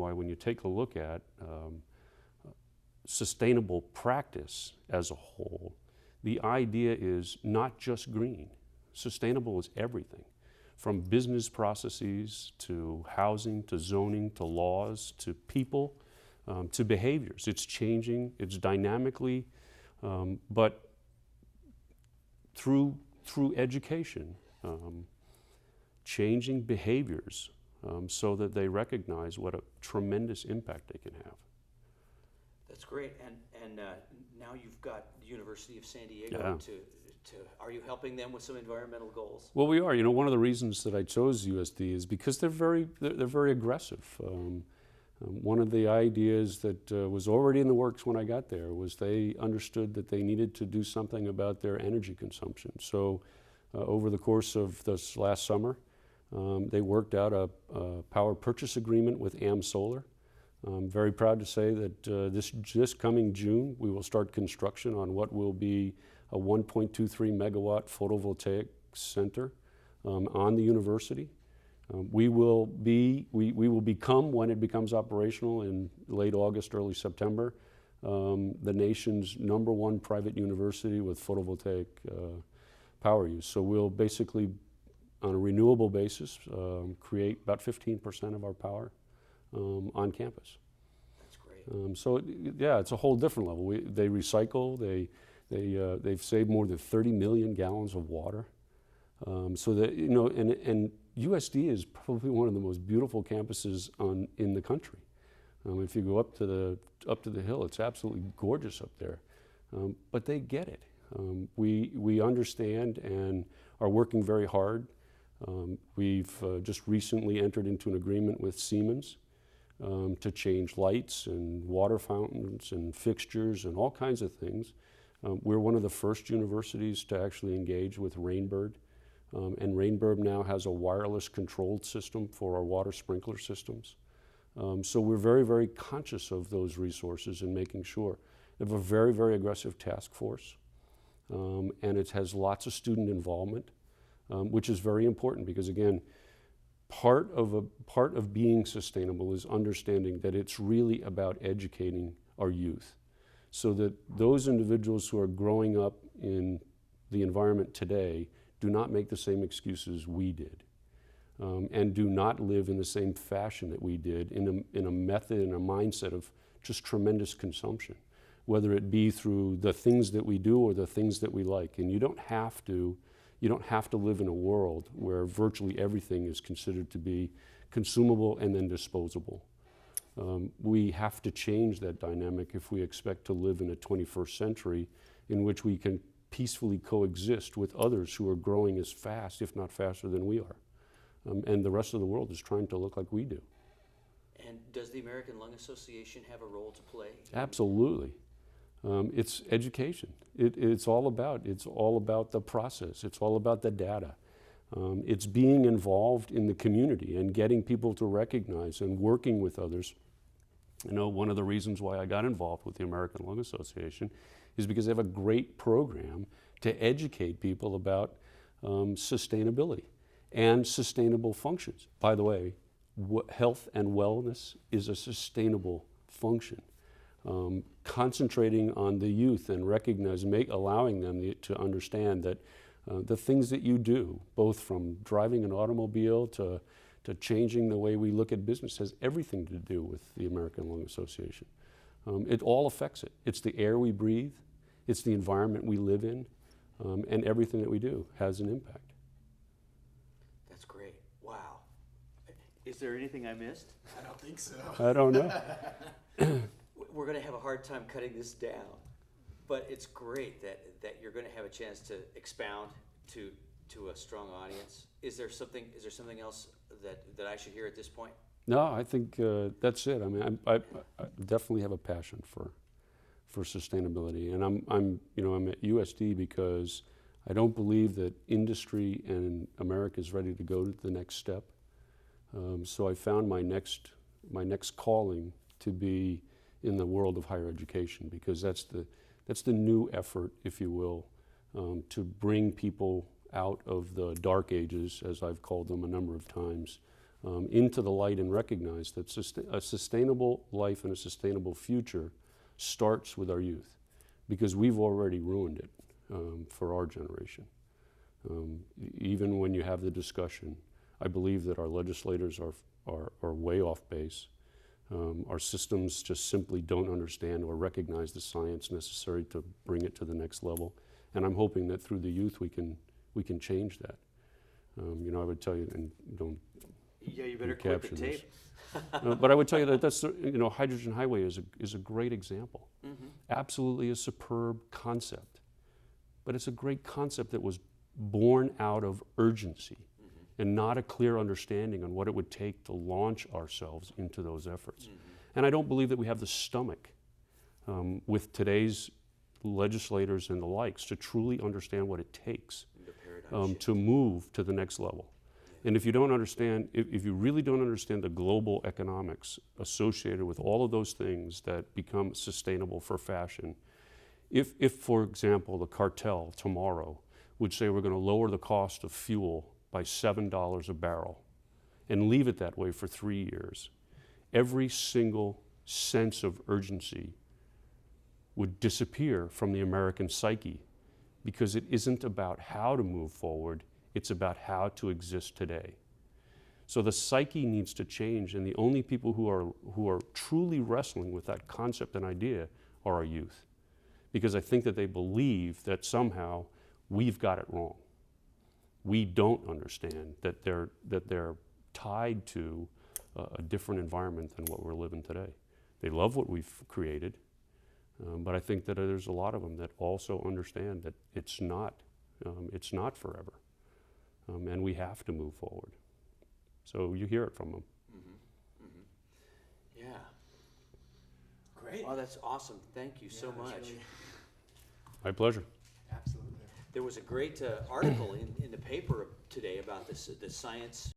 Why, when you take a look at sustainable practice as a whole, the idea is not just green. Sustainable is everything, from business processes to housing to zoning to laws to people to behaviors. It's changing, it's dynamically, but through education, changing behaviors so that they recognize what a tremendous impact they can have. That's great, and now you've got the University of San Diego to are you helping them with some environmental goals? Well, we are. You know, one of the reasons that I chose USD is because they're very aggressive. One of the ideas that was already in the works when I got there was they understood that they needed to do something about their energy consumption. So over the course of this last summer, they worked out a power purchase agreement with AM Solar. I'm very proud to say that this coming June, we will start construction on what will be a 1.23 megawatt photovoltaic center on the university. We will become, when it becomes operational in late August, early September, the nation's #1 private university with photovoltaic power use. So we'll basically, on a renewable basis, create about 15% of our power on campus. That's great. So yeah, it's a whole different level. They recycle. They've saved more than 30 million gallons of water. So that, you know, and USD is probably one of the most beautiful campuses in the country. If you go up to the hill, it's absolutely gorgeous up there. But they get it. We understand and are working very hard. We've just recently entered into an agreement with Siemens to change lights and water fountains and fixtures and all kinds of things. We're one of the first universities to actually engage with Rainbird. And Rainbird now has a wireless controlled system for our water sprinkler systems. So we're very, very conscious of those resources and making sure. We have a very, very aggressive task force. And it has lots of student involvement, which is very important because, again, part of being sustainable is understanding that it's really about educating our youth so that those individuals who are growing up in the environment today do not make the same excuses we did, and do not live in the same fashion that we did in a method and a mindset of just tremendous consumption, whether it be through the things that we do or the things that we like. And you don't have to live in a world where virtually everything is considered to be consumable and then disposable. We have to change that dynamic if we expect to live in a 21st century in which we can peacefully coexist with others who are growing as fast, if not faster than we are. And the rest of the world is trying to look like we do. And does the American Lung Association have a role to play? Absolutely. It's education. It's all about the process. It's all about the data. It's being involved in the community and getting people to recognize and working with others. You know, one of the reasons why I got involved with the American Lung Association is because they have a great program to educate people about sustainability and sustainable functions. By the way, health and wellness is a sustainable function. Concentrating on the youth and allowing them to understand that the things that you do, both from driving an automobile to changing the way we look at business, has everything to do with the American Lung Association. It all affects it. It's the air we breathe, it's the environment we live in, and everything that we do has an impact. That's great. Wow. Is there anything I missed? I don't think so. I don't know. We're going to have a hard time cutting this down, but it's great that you're going to have a chance to expound to a strong audience. Is there something else that I should hear at this point? No, I think that's it. I mean, I definitely have a passion for sustainability, and I'm at USD because I don't believe that industry and America is ready to go to the next step. So I found my next calling to be in the world of higher education, because that's the new effort, if you will, to bring people out of the dark ages, as I've called them a number of times, into the light and recognize that a sustainable life and a sustainable future starts with our youth, because we've already ruined it for our generation. Even when you have the discussion, I believe that our legislators are way off base. Our systems just simply don't understand or recognize the science necessary to bring it to the next level. And I'm hoping that through the youth we can change that. You know, I would tell you, and don't Yeah, you better quit the capture this. tape. But I would tell you that that's, you know, Hydrogen Highway is a great example. Mm-hmm. Absolutely a superb concept. But it's a great concept that was born out of urgency and not a clear understanding on what it would take to launch ourselves into those efforts. And I don't believe that we have the stomach with today's legislators and the likes to truly understand what it takes The paradigm shift. to move to the next level. And if you don't understand, if you really don't understand the global economics associated with all of those things that become sustainable for fashion, if for example, the cartel tomorrow would say we're going to lower the cost of fuel by $7 a barrel and leave it that way for 3 years, every single sense of urgency would disappear from the American psyche, because it isn't about how to move forward, it's about how to exist today. So the psyche needs to change, and the only people who are truly wrestling with that concept and idea are our youth, because I think that they believe that somehow we've got it wrong. We don't understand that they're tied to a different environment than what we're living today. They love what we've created, but I think that there's a lot of them that also understand that it's not forever, and we have to move forward. So you hear it from them. Mm-hmm. Mm-hmm. Yeah. Great. Oh, that's awesome. Thank you so that's much. really- My pleasure. Absolutely. There was a great article in the paper today about this, the science